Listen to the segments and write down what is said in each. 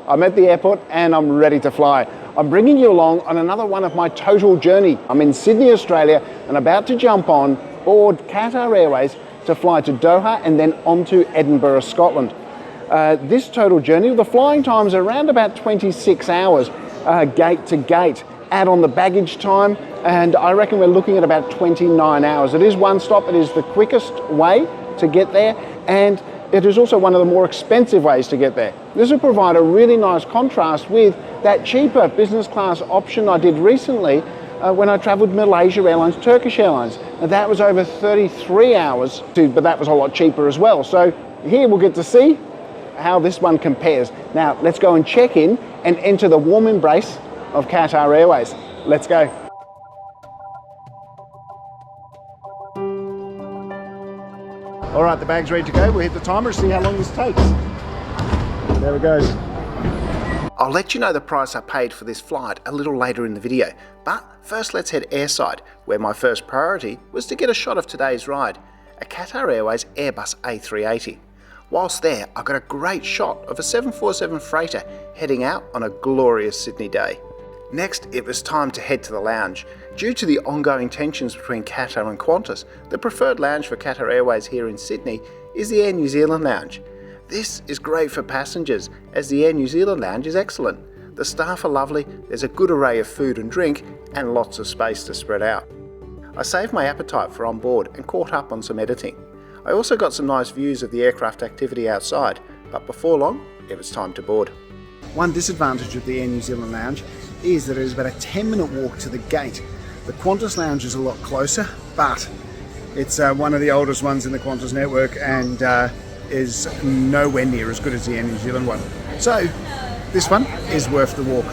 I'm at the airport and I'm ready to fly. I'm bringing you along on another one of my total journey. I'm in Sydney, Australia, and about to jump on board Qatar Airways to fly to Doha and then on to Edinburgh, Scotland. This total journey, the flying times are around about 26 hours, gate to gate. Add on the baggage time, and I reckon we're looking at about 29 hours. It is one stop, it is the quickest way to get there, and it is also one of the more expensive ways to get there. This will provide a really nice contrast with that cheaper business class option I did recently when I travelled Malaysia Airlines Turkish Airlines. Now, that was over 33 hours, but that was a lot cheaper as well. So here we'll get to see how this one compares. Now let's go and check in and enter the warm embrace of Qatar Airways. Let's go. All right, the bag's ready to go. We'll hit the timer to see how long this takes. There it goes. I'll let you know the price I paid for this flight a little later in the video, but first let's head airside, where my first priority was to get a shot of today's ride, a Qatar Airways Airbus A380. Whilst there, I got a great shot of a 747 freighter heading out on a glorious Sydney day. Next, it was time to head to the lounge. Due to the ongoing tensions between Qatar and Qantas, the preferred lounge for Qatar Airways here in Sydney is the Air New Zealand lounge. This is great for passengers, as the Air New Zealand lounge is excellent. The staff are lovely, there's a good array of food and drink, and lots of space to spread out. I saved my appetite for on board and caught up on some editing. I also got some nice views of the aircraft activity outside, but before long, it was time to board. One disadvantage of the Air New Zealand lounge is that it is about a 10-minute walk to the gate. The Qantas lounge is a lot closer, but it's one of the oldest ones in the Qantas network and is nowhere near as good as the Air New Zealand one. So this one is worth the walk.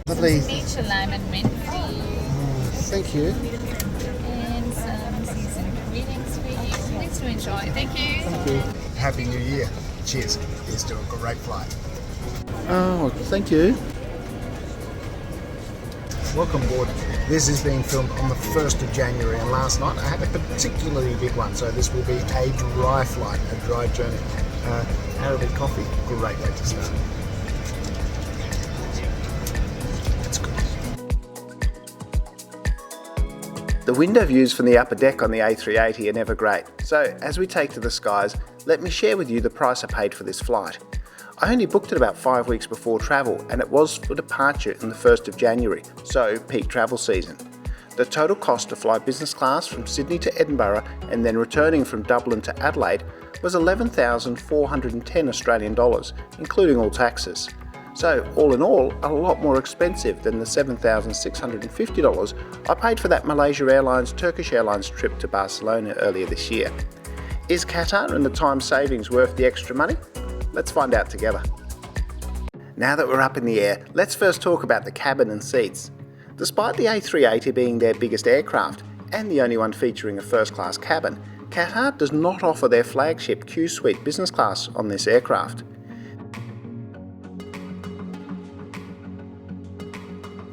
Lovely. Nature lime and mint tea. Thank you. And some seasoned greetings for you. Please do enjoy. Thank you. Thank you. Happy New Year. Cheers. Here's to a great flight. Oh, thank you. Welcome aboard. This is being filmed on the 1st of January, and last night I had a particularly big one, so this will be a dry flight, a dry journey. Arabic coffee, great way to start. The window views from the upper deck on the A380 are never great, so as we take to the skies, let me share with you the price I paid for this flight. I only booked it about 5 weeks before travel, and it was for departure on the 1st of January, so peak travel season. The total cost to fly business class from Sydney to Edinburgh and then returning from Dublin to Adelaide was $11,410 Australian dollars, including all taxes. So all in all, a lot more expensive than the $7,650 I paid for that Malaysia Airlines Turkish Airlines trip to Barcelona earlier this year. Is Qatar and the time savings worth the extra money? Let's find out together. Now that we're up in the air, let's first talk about the cabin and seats. Despite the A380 being their biggest aircraft and the only one featuring a first-class cabin, Qatar does not offer their flagship Q Suite business class on this aircraft.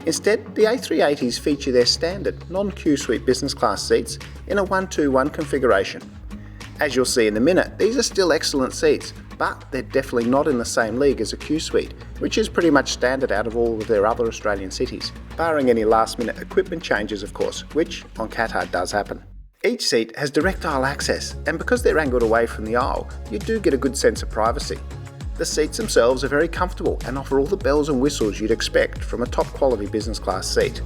Instead, the A380s feature their standard non-Q Suite business class seats in a 1-2-1 configuration. As you'll see in a minute, these are still excellent seats, but they're definitely not in the same league as a Q Suite, which is pretty much standard out of all of their other Australian cities, barring any last-minute equipment changes of course, which on Qatar does happen. Each seat has direct aisle access, and because they're angled away from the aisle, you do get a good sense of privacy. The seats themselves are very comfortable and offer all the bells and whistles you'd expect from a top quality business class seat.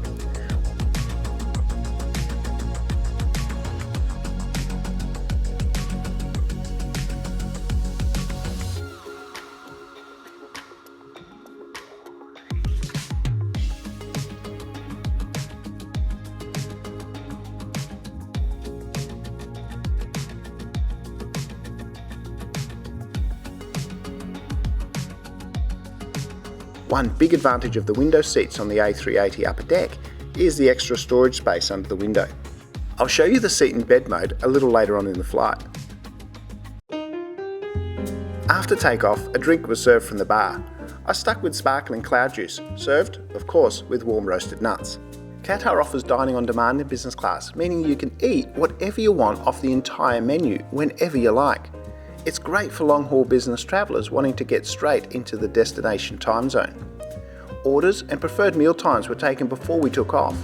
One big advantage of the window seats on the A380 upper deck is the extra storage space under the window. I'll show you the seat and bed mode a little later on in the flight. After takeoff, a drink was served from the bar. I stuck with sparkling cloud juice, served, of course, with warm roasted nuts. Qatar offers dining on demand in business class, meaning you can eat whatever you want off the entire menu whenever you like. It's great for long-haul business travellers wanting to get straight into the destination time zone. Orders and preferred meal times were taken before we took off.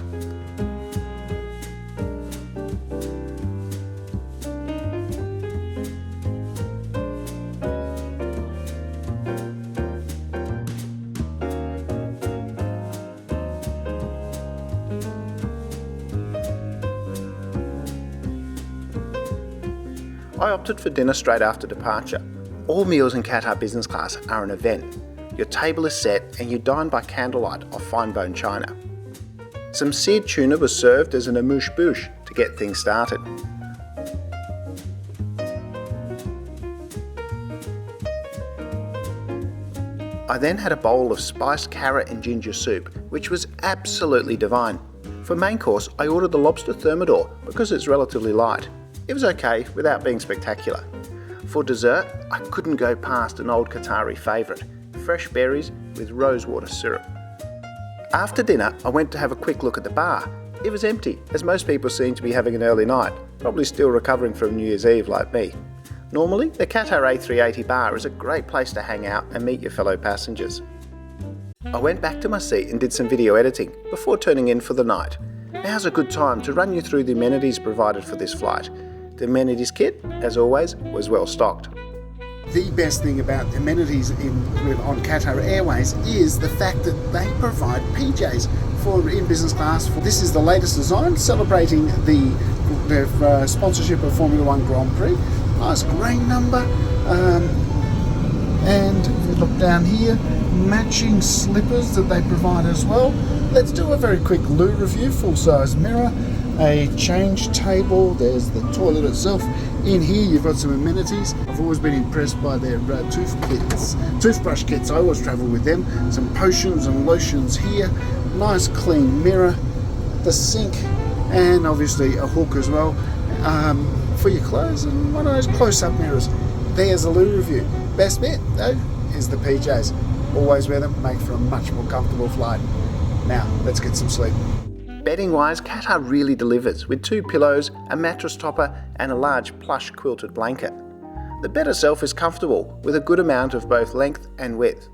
I opted for dinner straight after departure. All meals in Qatar Business Class are an event. Your table is set and you dine by candlelight off fine bone china. Some seared tuna was served as an amuse-bouche to get things started. I then had a bowl of spiced carrot and ginger soup, which was absolutely divine. For main course, I ordered the lobster thermidor because it's relatively light. It was okay without being spectacular. For dessert, I couldn't go past an old Qatari favourite, fresh berries with rosewater syrup. After dinner, I went to have a quick look at the bar. It was empty, as most people seem to be having an early night, probably still recovering from New Year's Eve like me. Normally, the Qatar A380 bar is a great place to hang out and meet your fellow passengers. I went back to my seat and did some video editing before turning in for the night. Now's a good time to run you through the amenities provided for this flight. The amenities kit, as always, was well stocked. The best thing about amenities on Qatar Airways is the fact that they provide PJs in business class. This is the latest design, celebrating the sponsorship of Formula One Grand Prix. Nice grey number, and if we look down here, matching slippers that they provide as well. Let's do a very quick loo review. Full-size mirror, a change table, there's the toilet itself. In here you've got some amenities. I've always been impressed by their toothbrush kits. I always travel with them. Some potions and lotions here, nice clean mirror, the sink, and obviously a hook as well for your clothes, and one of those close-up mirrors. There's a loo review. Best bit though is the PJs. Always wear them, make for a much more comfortable flight. Now let's get some sleep. Bedding wise, Qatar really delivers with 2 pillows, a mattress topper and a large plush quilted blanket. The bed itself is comfortable with a good amount of both length and width.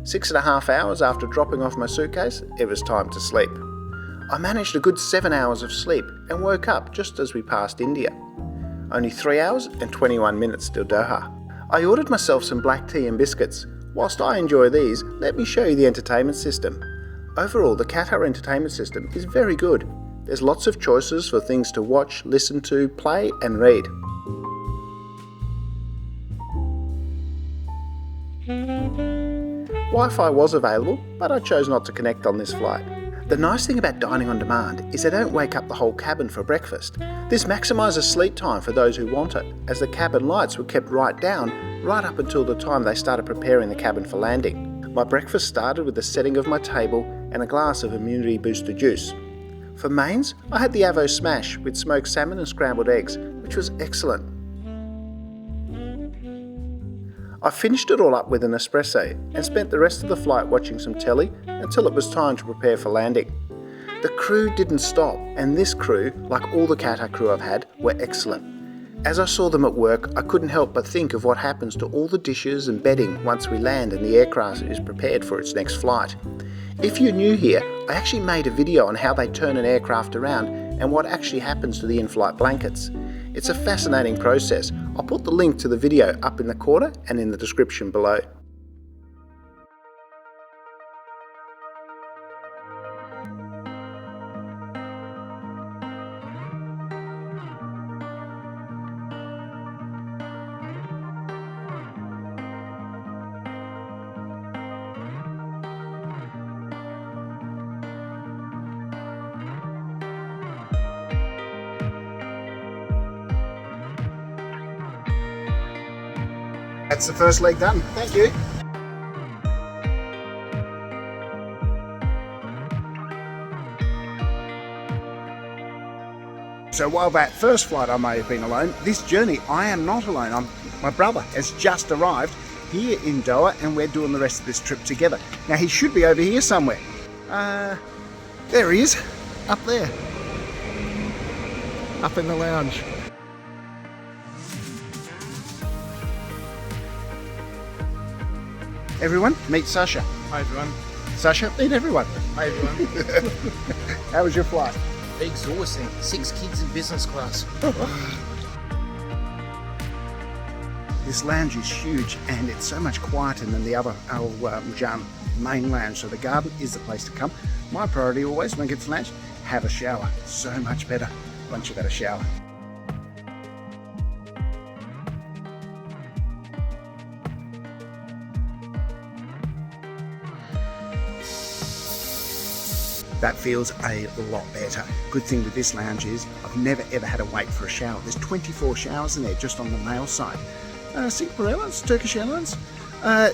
6.5 hours after dropping off my suitcase, it was time to sleep. I managed a good 7 hours of sleep and woke up just as we passed India. Only 3 hours and 21 minutes till Doha. I ordered myself some black tea and biscuits. Whilst I enjoy these, let me show you the entertainment system. Overall, the Qatar entertainment system is very good. There's lots of choices for things to watch, listen to, play and read. Wi-Fi was available, but I chose not to connect on this flight. The nice thing about dining on demand is they don't wake up the whole cabin for breakfast. This maximises sleep time for those who want it, as the cabin lights were kept right down right up until the time they started preparing the cabin for landing. My breakfast started with the setting of my table and a glass of immunity booster juice. For mains, I had the Avo Smash with smoked salmon and scrambled eggs, which was excellent. I finished it all up with an espresso and spent the rest of the flight watching some telly until it was time to prepare for landing. The crew didn't stop, and this crew, like all the Qatar crew I've had, were excellent. As I saw them at work, I couldn't help but think of what happens to all the dishes and bedding once we land and the aircraft is prepared for its next flight. If you're new here, I actually made a video on how they turn an aircraft around and what actually happens to the in-flight blankets. It's a fascinating process. I'll put the link to the video up in the corner and in the description below. That's the first leg done. Thank you. So while that first flight I may have been alone, this journey I am not alone. My brother has just arrived here in Doha and we're doing the rest of this trip together. Now he should be over here somewhere. There he is, up there, up in the lounge. Everyone, meet Sasha. Hi everyone. Sasha, meet everyone. Hi everyone. How was your flight? Exhausting. 6 kids in business class. This lounge is huge and it's so much quieter than the other Al Mujan main lounge, so the garden is the place to come. My priority always when I get to lounge, have a shower. So much better once you've had a shower. That feels a lot better. Good thing with this lounge is I've never ever had to wait for a shower. There's 24 showers in there just on the male side. Singapore Airlines, Turkish Airlines,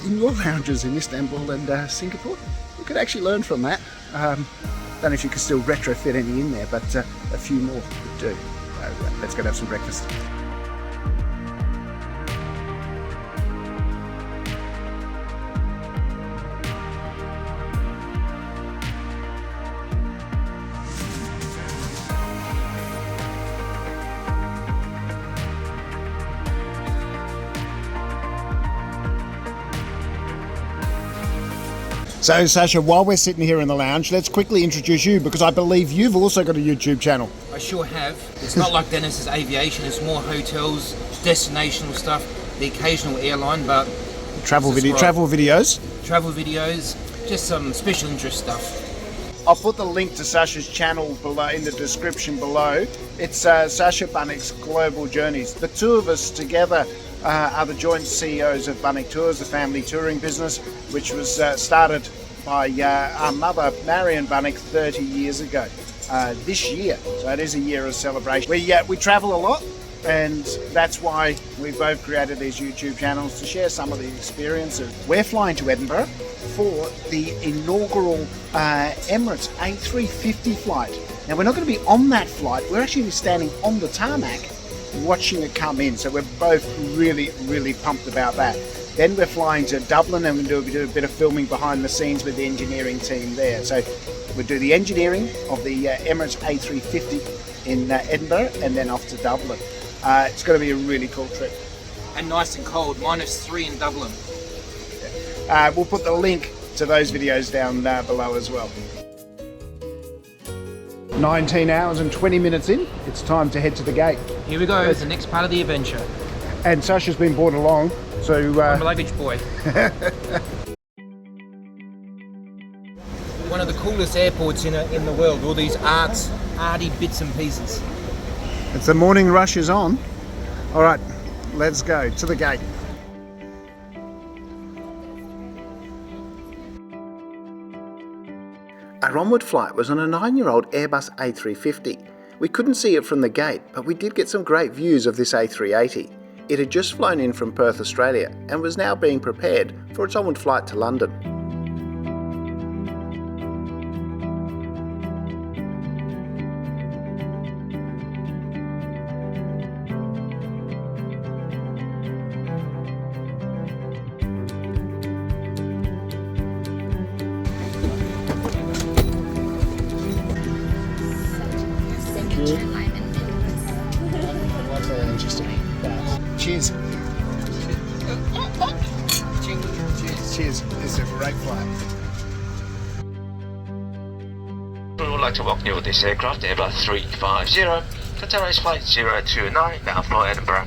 in your lounges in Istanbul and Singapore, you could actually learn from that. Don't know if you could still retrofit any in there, but a few more could do. Let's go have some breakfast. So Sasha, while we're sitting here in the lounge, let's quickly introduce you because I believe you've also got a YouTube channel. I sure have. It's not like Dennis's aviation, it's more hotels, destinational stuff, the occasional airline, but Travel videos. travel videos, just some special interest stuff. I'll put the link to Sasha's channel below in the description below. It's Sasha Bunnick's Global Journeys. The two of us together are the joint CEOs of Bunnick Tours, the family touring business, which was started by our mother, Marion Bunnick, 30 years ago this year. So it is a year of celebration. We travel a lot, and that's why we both created these YouTube channels to share some of the experiences. We're flying to Edinburgh for the inaugural Emirates A350 flight. Now we're not going to be on that flight, we're actually standing on the tarmac watching it come in, so we're both really pumped about that. Then we're flying to Dublin and we'll do a bit of filming behind the scenes with the engineering team there. So we'll do the engineering of the Emirates A350 in Edinburgh and then off to Dublin. It's going to be a really cool trip. And nice and cold, -3 in Dublin. We'll put the link to those videos down below as well. 19 hours and 20 minutes in, it's time to head to the gate. Here we go, it's the next part of the adventure. And Sasha's been brought along, so... I'm a luggage boy. One of the coolest airports in the world, all these arty bits and pieces. It's the morning rush is on. All right, let's go to the gate. Our onward flight was on a 9-year-old Airbus A350. We couldn't see it from the gate, but we did get some great views of this A380. It had just flown in from Perth, Australia, and was now being prepared for its onward flight to London. Cheers. Cheers. It's a great flight. We would like to welcome you with this aircraft, Airbus 350, Qatar Airways Flight 029, bound for Edinburgh.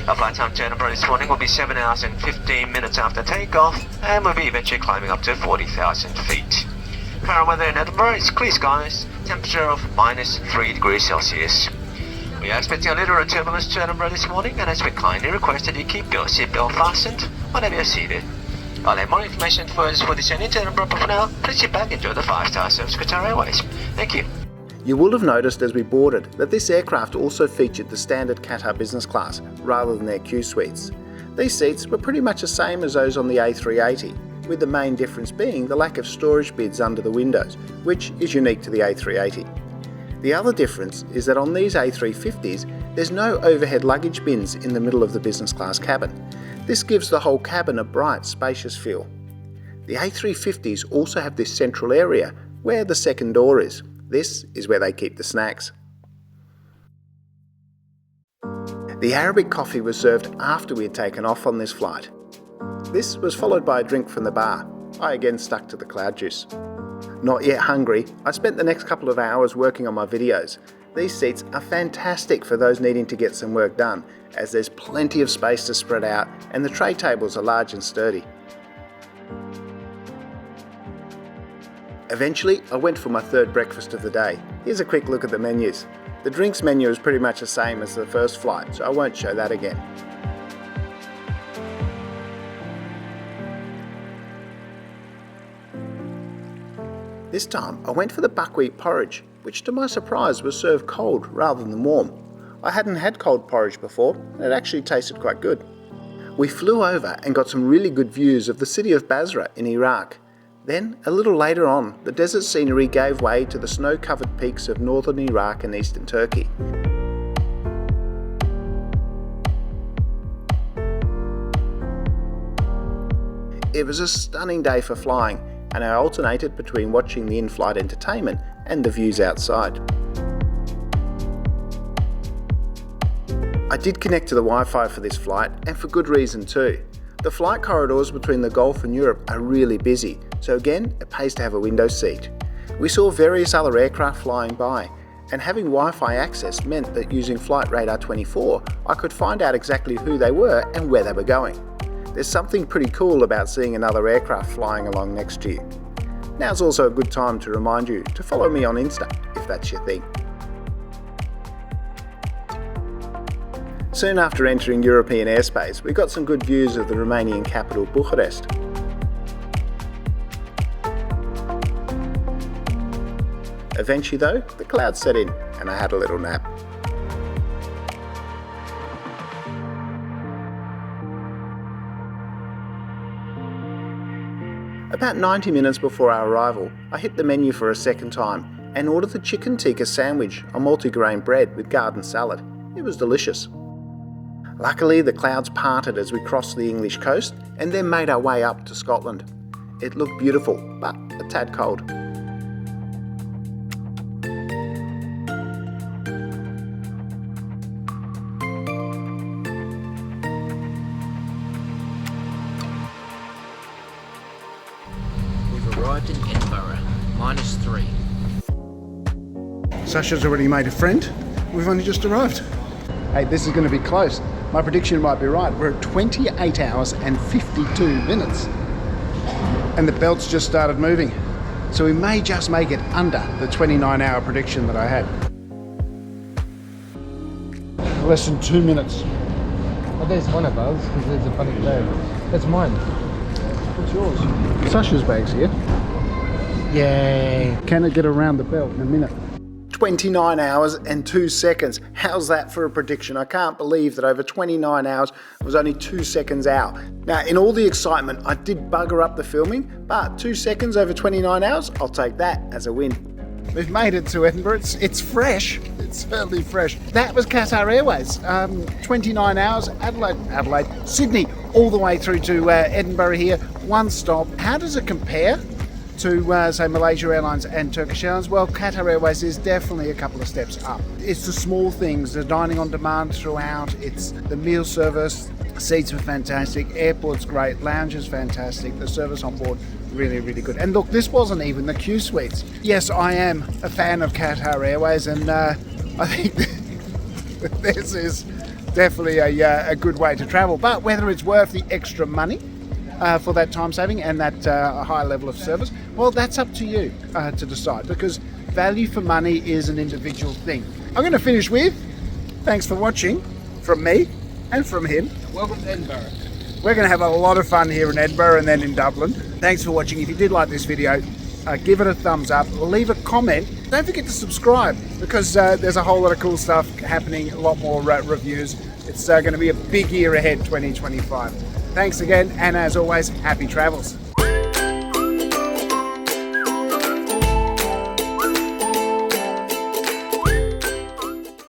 Our flight time to Edinburgh this morning will be 7 hours and 15 minutes after takeoff, and we'll be eventually climbing up to 40,000 feet. Current weather in Edinburgh is clear skies, temperature of -3 degrees Celsius. We are expecting a little turbulence to Edinburgh this morning, and as we kindly request that you keep your seatbelt fastened whenever you're seated. I'll have more information for us for this journey to Edinburgh, but for now, please sit back and enjoy the 5-star service Qatar Airways. Thank you. You will have noticed as we boarded that this aircraft also featured the standard Qatar Business Class rather than their Q suites. These seats were pretty much the same as those on the A380, with the main difference being the lack of storage bins under the windows, which is unique to the A380. The other difference is that on these A350s, there's no overhead luggage bins in the middle of the business class cabin. This gives the whole cabin a bright, spacious feel. The A350s also have this central area where the second door is. This is where they keep the snacks. The Arabic coffee was served after we had taken off on this flight. This was followed by a drink from the bar. I again stuck to the cloud juice. Not yet hungry, I spent the next couple of hours working on my videos. These seats are fantastic for those needing to get some work done, as there's plenty of space to spread out and the tray tables are large and sturdy. Eventually, I went for my third breakfast of the day. Here's a quick look at the menus. The drinks menu is pretty much the same as the first flight, so I won't show that again. This time, I went for the buckwheat porridge, which to my surprise was served cold rather than warm. I hadn't had cold porridge before, and it actually tasted quite good. We flew over and got some really good views of the city of Basra in Iraq. Then, a little later on, the desert scenery gave way to the snow-covered peaks of northern Iraq and eastern Turkey. It was a stunning day for flying, and I alternated between watching the in-flight entertainment and the views outside. I did connect to the Wi-Fi for this flight, and for good reason too. The flight corridors between the Gulf and Europe are really busy, so again, it pays to have a window seat. We saw various other aircraft flying by, and having Wi-Fi access meant that using Flight Radar 24, I could find out exactly who they were and where they were going. There's something pretty cool about seeing another aircraft flying along next to you. Now's also a good time to remind you to follow me on Insta, if that's your thing. Soon after entering European airspace, we got some good views of the Romanian capital, Bucharest. Eventually though, the clouds set in and I had a little nap. About 90 minutes before our arrival, I hit the menu for a second time and ordered the chicken tikka sandwich on multigrain bread with garden salad. It was delicious. Luckily, the clouds parted as we crossed the English coast and then made our way up to Scotland. It looked beautiful, but a tad cold. We've arrived in Edinburgh, -3. Sasha's already made a friend. We've only just arrived. Hey, this is going to be close. My prediction might be right. We're at 28 hours and 52 minutes. And the belts just started moving. So we may just make it under the 29-hour prediction that I had. Less than 2 minutes. Well, there's one of ours, because there's a funny bag. That's mine. What's yours? Sasha's bag's here. Yay. Can it get around the belt in a minute? 29 hours and 2 seconds. How's that for a prediction? I can't believe that over 29 hours was only 2 seconds out. Now, in all the excitement, I did bugger up the filming, but 2 seconds over 29 hours, I'll take that as a win. We've made it to Edinburgh. It's fresh. It's certainly fresh. That was Qatar Airways. 29 hours, Adelaide, Sydney, all the way through to Edinburgh here. One stop. How does it compare to, say, Malaysia Airlines and Turkish Airlines? Well, Qatar Airways is definitely a couple of steps up. It's the small things, the dining on demand throughout, it's the meal service, seats were fantastic, airport's great, lounge is fantastic, the service on board, really, really good. And look, this wasn't even the Q suites. Yes, I am a fan of Qatar Airways, and I think this is definitely a good way to travel. But whether it's worth the extra money for that time saving and that high level of service, well, that's up to you to decide, because value for money is an individual thing. I'm going to finish with thanks for watching from me and from him. Welcome to Edinburgh. We're going to have a lot of fun here in Edinburgh and then in Dublin. Thanks for watching. If you did like this video, give it a thumbs up, leave a comment. Don't forget to subscribe, because there's a whole lot of cool stuff happening, a lot more reviews. It's going to be a big year ahead, 2025. Thanks again, and as always, happy travels.